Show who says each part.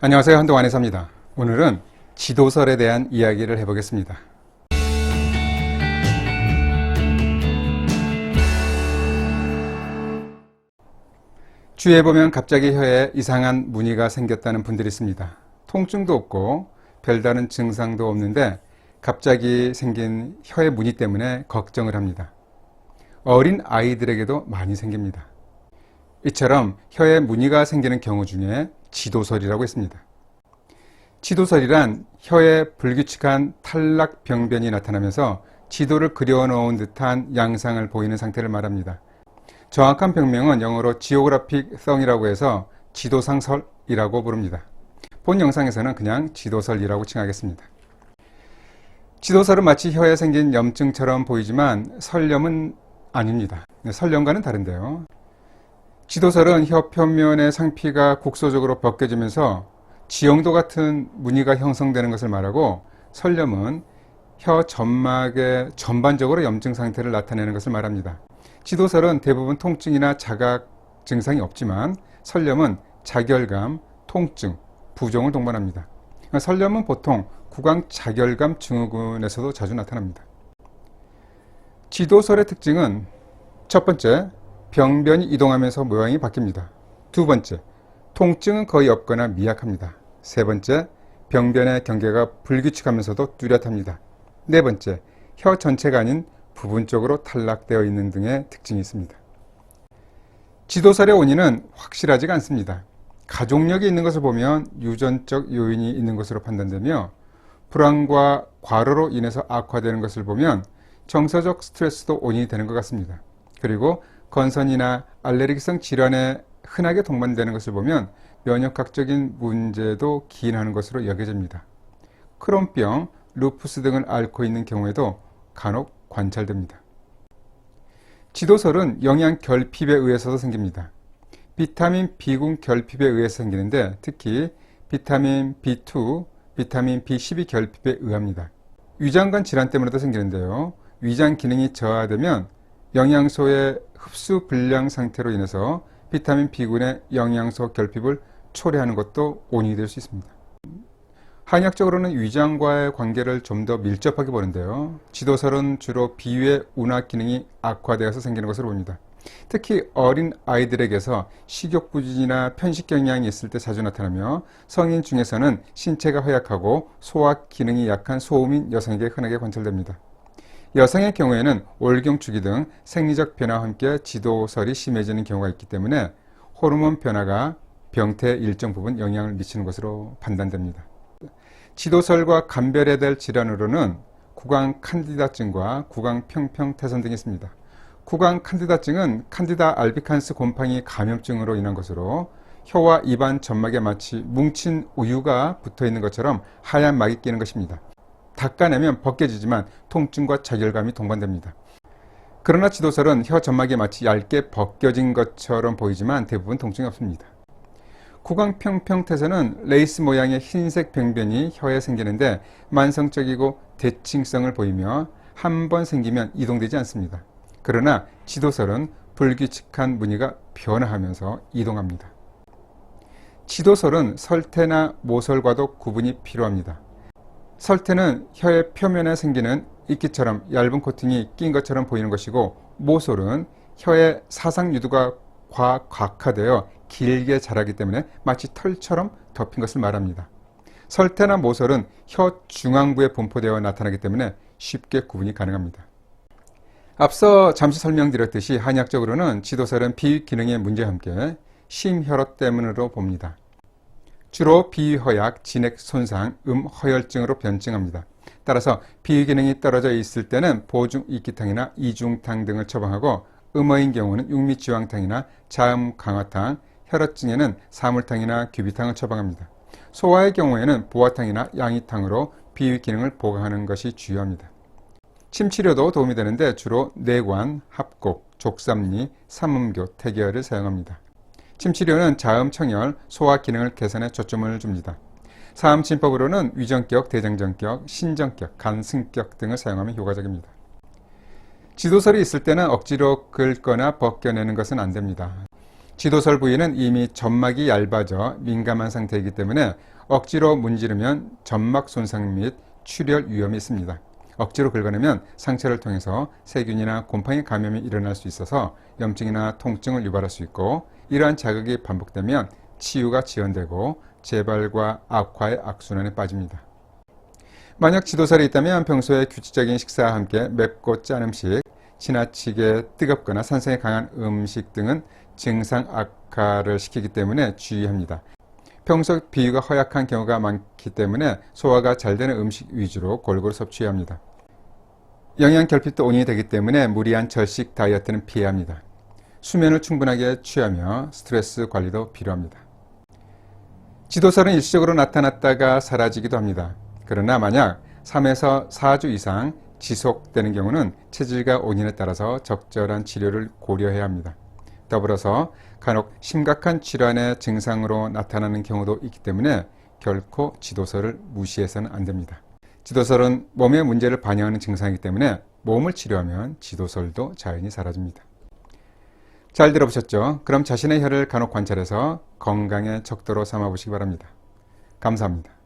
Speaker 1: 안녕하세요. 한동안 의사입니다. 오늘은 지도설에 대한 이야기를 해보겠습니다. 주위에 보면 갑자기 혀에 이상한 무늬가 생겼다는 분들이 있습니다. 통증도 없고 별다른 증상도 없는데 갑자기 생긴 혀의 무늬 때문에 걱정을 합니다. 어린 아이들에게도 많이 생깁니다. 이처럼 혀에 무늬가 생기는 경우 중에 지도설이라고 있습니다. 지도설이란 혀에 불규칙한 탈락 병변이 나타나면서 지도를 그려놓은 듯한 양상을 보이는 상태를 말합니다. 정확한 병명은 영어로 Geographic Thong이라고 해서 지도상설이라고 부릅니다. 본 영상에서는 그냥 지도설이라고 칭하겠습니다. 지도설은 마치 혀에 생긴 염증처럼 보이지만 설염은 아닙니다. 설염과는 다른데요. 지도설은 혀 표면의 상피가 국소적으로 벗겨지면서 지형도 같은 무늬가 형성되는 것을 말하고, 설염은 혀 점막의 전반적으로 염증 상태를 나타내는 것을 말합니다. 지도설은 대부분 통증이나 자각 증상이 없지만 설염은 자결감, 통증, 부종을 동반합니다. 설염은 보통 구강 자결감 증후군에서도 자주 나타납니다. 지도설의 특징은 첫 번째, 병변이 이동하면서 모양이 바뀝니다. 두 번째, 통증은 거의 없거나 미약합니다. 세 번째, 병변의 경계가 불규칙하면서도 뚜렷합니다. 네 번째, 혀 전체가 아닌 부분적으로 탈락되어 있는 등의 특징이 있습니다. 지도설의 원인은 확실하지가 않습니다. 가족력이 있는 것을 보면 유전적 요인이 있는 것으로 판단되며, 불안과 과로로 인해서 악화되는 것을 보면 정서적 스트레스도 원인이 되는 것 같습니다. 그리고 건선이나 알레르기성 질환에 흔하게 동반되는 것을 보면 면역학적인 문제도 기인하는 것으로 여겨집니다. 크론병, 루푸스 등을 앓고 있는 경우에도 간혹 관찰됩니다. 지도설은 영양 결핍에 의해서도 생깁니다. 비타민 B군 결핍에 의해서 생기는데 특히 비타민 B2, 비타민 B12 결핍에 의합니다. 위장관 질환 때문에도 생기는데요. 위장 기능이 저하되면 영양소의 흡수 불량 상태로 인해서 비타민 B군의 영양소 결핍을 초래하는 것도 원인이 될 수 있습니다. 한의학적으로는 위장과의 관계를 좀 더 밀접하게 보는데요. 지도설은 주로 비위의 운하 기능이 악화되어서 생기는 것으로 봅니다. 특히 어린 아이들에게서 식욕부진이나 편식 경향이 있을 때 자주 나타나며, 성인 중에서는 신체가 허약하고 소화 기능이 약한 소음인 여성에게 흔하게 관찰됩니다. 여성의 경우에는 월경주기 등 생리적 변화와 함께 지도설이 심해지는 경우가 있기 때문에 호르몬 변화가 병태에 일정 부분 영향을 미치는 것으로 판단됩니다. 지도설과 감별해야 될 질환으로는 구강 칸디다증과 구강 평평태선 등이 있습니다. 구강 칸디다증은 칸디다 알비칸스 곰팡이 감염증으로 인한 것으로 혀와 입안 점막에 마치 뭉친 우유가 붙어 있는 것처럼 하얀 막이 끼는 것입니다. 닦아내면 벗겨지지만 통증과 자결감이 동반됩니다. 그러나 지도설은 혀 점막이 마치 얇게 벗겨진 것처럼 보이지만 대부분 통증이 없습니다. 구강평평태선은 레이스 모양의 흰색 병변이 혀에 생기는데 만성적이고 대칭성을 보이며 한 번 생기면 이동되지 않습니다. 그러나 지도설은 불규칙한 무늬가 변화하면서 이동합니다. 지도설은 설태나 모설과도 구분이 필요합니다. 설태는 혀의 표면에 생기는 이끼처럼 얇은 코팅이 낀 것처럼 보이는 것이고, 모솔은 혀의 사상 유두가 과각화되어 길게 자라기 때문에 마치 털처럼 덮인 것을 말합니다. 설태나 모솔은 혀 중앙부에 분포되어 나타나기 때문에 쉽게 구분이 가능합니다. 앞서 잠시 설명드렸듯이 한의학적으로는 지도설은 비위 기능의 문제와 함께 심혈호 때문으로 봅니다. 주로 비위허약, 진액 손상, 허혈증으로 변증합니다. 따라서 비위 기능이 떨어져 있을 때는 보중이끼탕이나 이중탕 등을 처방하고, 음허인 경우는 육미지황탕이나 자음 강화탕, 혈허증에는 사물탕이나 규비탕을 처방합니다. 소화의 경우에는 보화탕이나 양이탕으로 비위 기능을 보강하는 것이 주요합니다. 침치료도 도움이 되는데 주로 내관, 합곡, 족삼리, 삼음교, 태계혈을 사용합니다. 침치료는 자음 청열, 소화 기능을 개선에 초점을 줍니다. 사암침법으로는 위전격, 대장전격, 신전격, 간승격 등을 사용하면 효과적입니다. 지도설이 있을 때는 억지로 긁거나 벗겨내는 것은 안 됩니다. 지도설 부위는 이미 점막이 얇아져 민감한 상태이기 때문에 억지로 문지르면 점막 손상 및 출혈 위험이 있습니다. 억지로 긁어내면 상처를 통해서 세균이나 곰팡이 감염이 일어날 수 있어서 염증이나 통증을 유발할 수 있고, 이러한 자극이 반복되면 치유가 지연되고 재발과 악화의 악순환에 빠집니다. 만약 지도설이 있다면 평소에 규칙적인 식사와 함께 맵고 짠 음식, 지나치게 뜨겁거나 산성이 강한 음식 등은 증상 악화를 시키기 때문에 주의합니다. 평소 비위가 허약한 경우가 많기 때문에 소화가 잘 되는 음식 위주로 골고루 섭취해야 합니다. 영양 결핍도 원인이 되기 때문에 무리한 절식 다이어트는 피해야 합니다. 수면을 충분하게 취하며 스트레스 관리도 필요합니다. 지도설은 일시적으로 나타났다가 사라지기도 합니다. 그러나 만약 3에서 4주 이상 지속되는 경우는 체질과 원인에 따라서 적절한 치료를 고려해야 합니다. 더불어서 간혹 심각한 질환의 증상으로 나타나는 경우도 있기 때문에 결코 지도설을 무시해서는 안 됩니다. 지도설은 몸의 문제를 반영하는 증상이기 때문에 몸을 치료하면 지도설도 자연히 사라집니다. 잘 들어보셨죠? 그럼 자신의 혈을 간혹 관찰해서 건강의 척도로 삼아보시기 바랍니다. 감사합니다.